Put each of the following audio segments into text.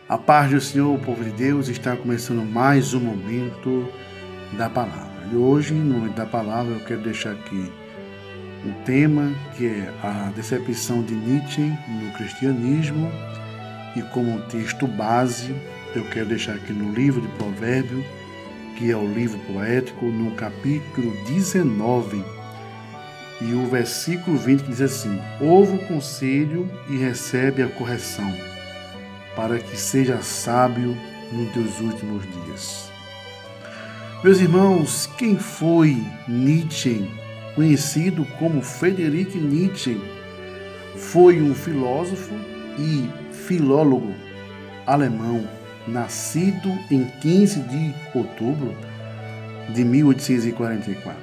A paz do Senhor, o povo de Deus, está começando mais um momento da palavra. E hoje, no momento da palavra, eu quero deixar aqui um tema que é a decepção de Nietzsche no cristianismo, e como um texto base, eu quero deixar aqui no livro de Provérbios, que é o livro poético, no capítulo 19, e o versículo 20, que diz assim: ouve o conselho e recebe a correção, para que seja sábio nos teus últimos dias. Meus irmãos, quem foi Nietzsche, conhecido como Friedrich Nietzsche? Foi um filósofo e filólogo alemão, nascido em 15 de outubro de 1844.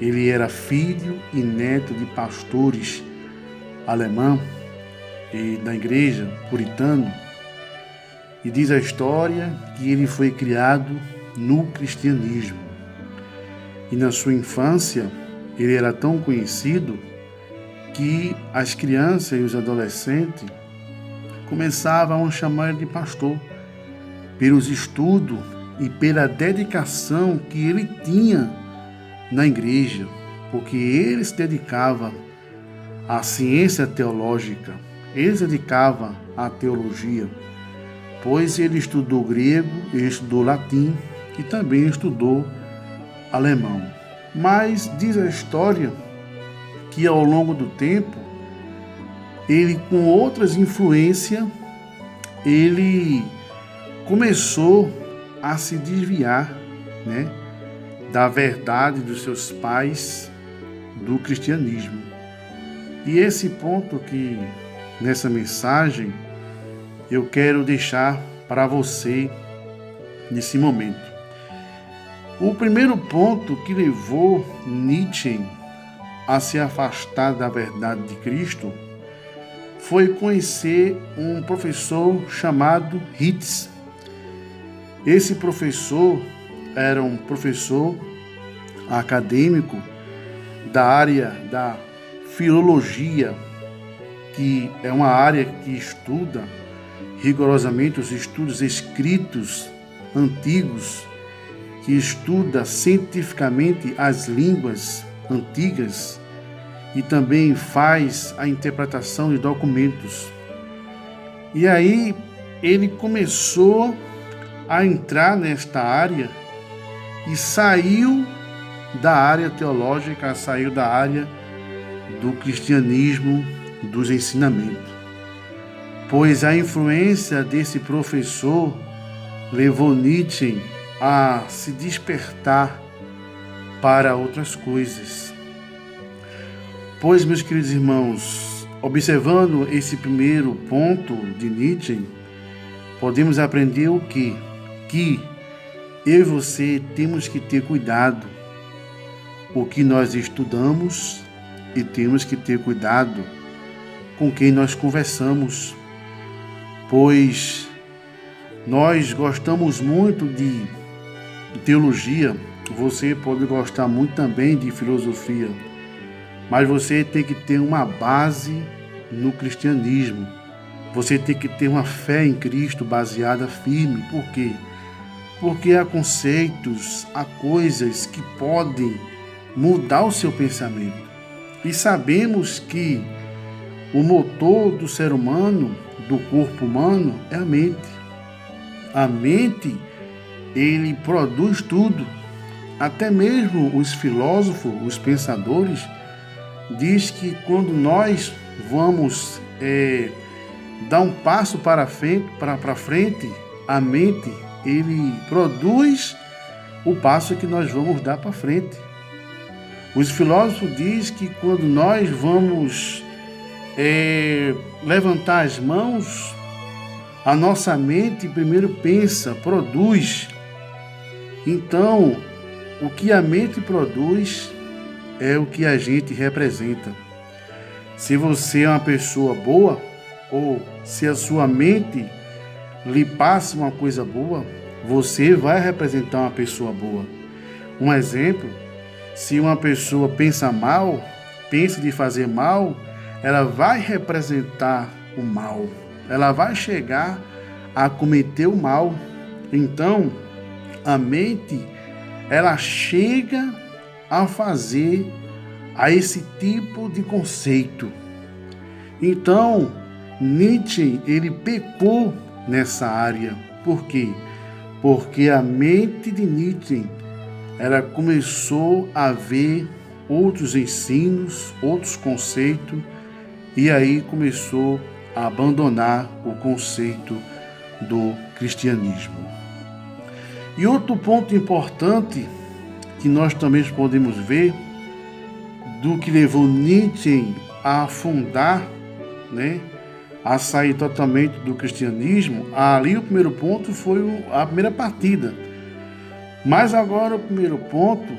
Ele era filho e neto de pastores alemães e da igreja puritana, e diz a história que ele foi criado no cristianismo. E na sua infância, ele era tão conhecido que as crianças e os adolescentes começavam a chamar ele de pastor, pelos estudos e pela dedicação que ele tinha na igreja, porque ele se dedicava à ciência teológica, ele se dedicava à teologia, pois ele estudou grego, ele estudou latim e também estudou alemão. Mas diz a história que ao longo do tempo, ele, com outras influências, ele começou a se desviar, da verdade dos seus pais, do cristianismo. E esse ponto que nessa mensagem eu quero deixar para você nesse momento. O primeiro ponto que levou Nietzsche a se afastar da verdade de Cristo foi conhecer um professor chamado Hitz. Esse professor era um professor acadêmico da área da filologia, que é uma área que estuda rigorosamente os estudos escritos antigos, que estuda cientificamente as línguas antigas e também faz a interpretação de documentos. E aí ele começou a entrar nesta área e saiu da área teológica, saiu da área do cristianismo, dos ensinamentos. Pois a influência desse professor levou Nietzsche a se despertar para outras coisas. Pois, meus queridos irmãos, observando esse primeiro ponto de Nietzsche, podemos aprender o quê? Que eu e você temos que ter cuidado o que nós estudamos e temos que ter cuidado com quem nós conversamos, pois nós gostamos muito de teologia, você pode gostar muito também de filosofia, mas você tem que ter uma base no cristianismo, você tem que ter uma fé em Cristo baseada firme. Por quê? Porque há conceitos, há coisas que podem mudar o seu pensamento. E sabemos que o motor do ser humano, do corpo humano, é a mente. A mente, ele produz tudo. Até mesmo os filósofos, os pensadores, diz que quando nós vamos dar um passo para frente, a mente, ele produz o passo que nós vamos dar para frente. Os filósofos dizem que quando nós vamos levantar as mãos, a nossa mente primeiro pensa, produz. Então, o que a mente produz é o que a gente representa. Se você é uma pessoa boa, ou se a sua mente lhe passa uma coisa boa, você vai representar uma pessoa boa. Um exemplo, se uma pessoa pensa mal, pensa de fazer mal, ela vai representar o mal. Ela vai chegar a cometer o mal. Então, a mente, ela chega a fazer a esse tipo de conceito. Então, Nietzsche, ele pecou nessa área. Por quê? Porque a mente de Nietzsche, ela começou a ver outros ensinos, outros conceitos, e aí começou a abandonar o conceito do cristianismo. E outro ponto importante que nós também podemos ver do que levou Nietzsche a afundar, a sair totalmente do cristianismo, ali o primeiro ponto foi a primeira partida. Mas agora o primeiro ponto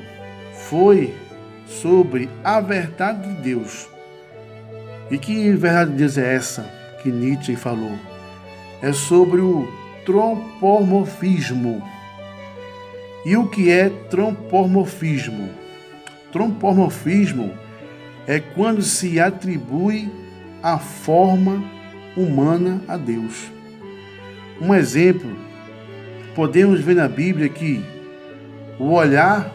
foi sobre a verdade de Deus. E que verdade de Deus é essa que Nietzsche falou? É sobre o trompomorfismo. E o que é trompomorfismo? Trompomorfismo é quando se atribui a forma humana a Deus. Um exemplo, podemos ver na Bíblia que o olhar,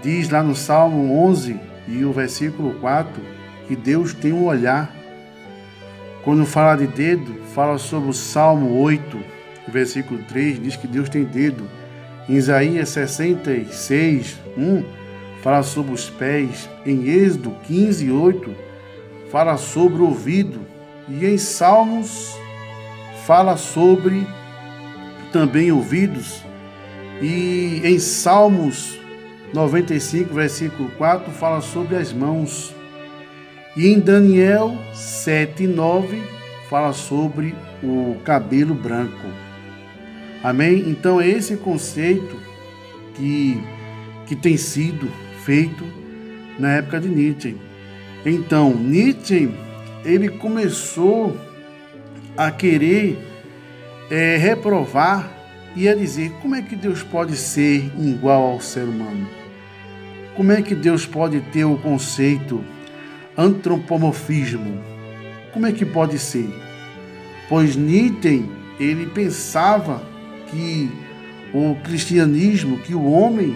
diz lá no Salmo 11 e o versículo 4, que Deus tem um olhar. Quando fala de dedo, fala sobre o Salmo 8, versículo 3, diz que Deus tem dedo. Em Isaías 66, 1, fala sobre os pés. Em Êxodo 15, 8, fala sobre o ouvido. E em Salmos, fala sobre também ouvidos. E em Salmos 95, versículo 4, fala sobre as mãos. E em Daniel 7, 9, fala sobre o cabelo branco. Amém? Então é esse conceito que tem sido feito na época de Nietzsche. Então, Nietzsche, ele começou a querer reprovar e a dizer: como é que Deus pode ser igual ao ser humano? Como é que Deus pode ter o conceito antropomorfismo? Como é que pode ser? Pois Nietzsche, ele pensava que o cristianismo, que o homem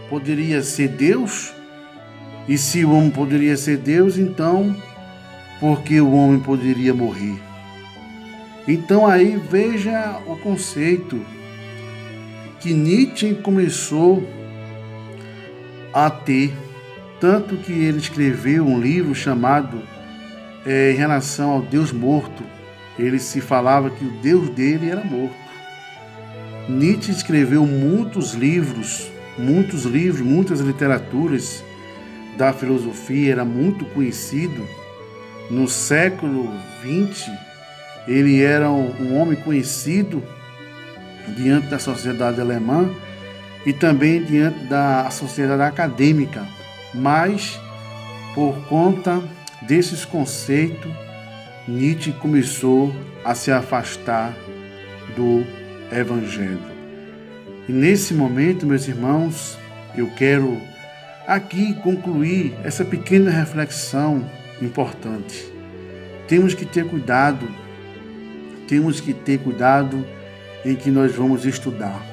poderia ser Deus, e se o homem poderia ser Deus, então por que o homem poderia morrer? Então aí veja o conceito que Nietzsche começou a ter, tanto que ele escreveu um livro chamado em relação ao Deus morto. Ele se falava que o Deus dele era morto. Nietzsche escreveu muitas literaturas da filosofia, era muito conhecido. No século XX, ele era um homem conhecido diante da sociedade alemã e também diante da sociedade acadêmica. Mas, por conta desses conceitos, Nietzsche começou a se afastar do Evangelho. E nesse momento, meus irmãos, eu quero aqui concluir essa pequena reflexão importante. Temos que ter cuidado em que nós vamos estudar.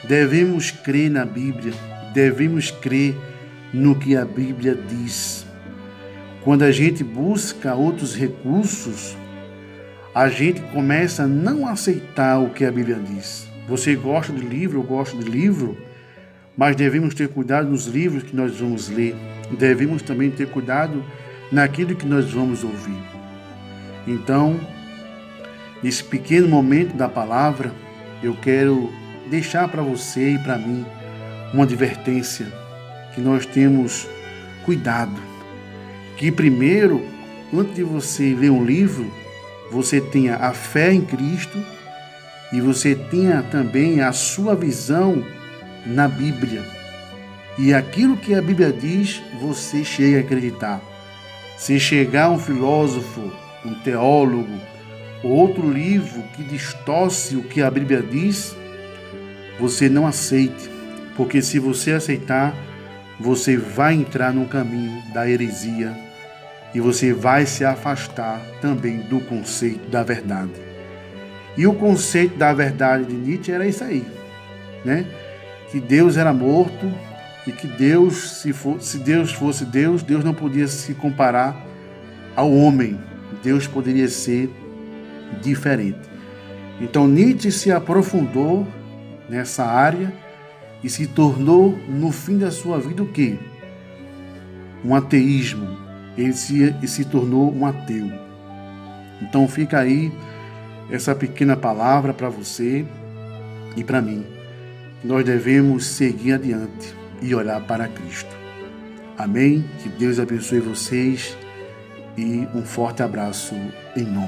Devemos crer na Bíblia, devemos crer no que a Bíblia diz. Quando a gente busca outros recursos, a gente começa a não aceitar o que a Bíblia diz. Você gosta de livro, eu gosto de livro, mas devemos ter cuidado nos livros que nós vamos ler. Devemos também ter cuidado naquilo que nós vamos ouvir. Então, nesse pequeno momento da palavra, eu quero deixar para você e para mim uma advertência, que nós temos cuidado. Que primeiro, antes de você ler um livro, você tenha a fé em Cristo e você tenha também a sua visão na Bíblia. E aquilo que a Bíblia diz, você chega a acreditar. Se chegar um filósofo, um teólogo, ou outro livro que distorce o que a Bíblia diz, você não aceite, porque se você aceitar, você vai entrar no caminho da heresia e você vai se afastar também do conceito da verdade. E o conceito da verdade de Nietzsche era isso aí, né? Que Deus era morto e que Deus, se Deus fosse Deus, Deus não podia se comparar ao homem. Deus poderia ser diferente. Então Nietzsche se aprofundou nessa área e se tornou, no fim da sua vida, o quê? Um ateísmo. Ele se tornou um ateu. Então fica aí essa pequena palavra para você e para mim. Nós devemos seguir adiante e olhar para Cristo. Amém? Que Deus abençoe vocês e um forte abraço em nome.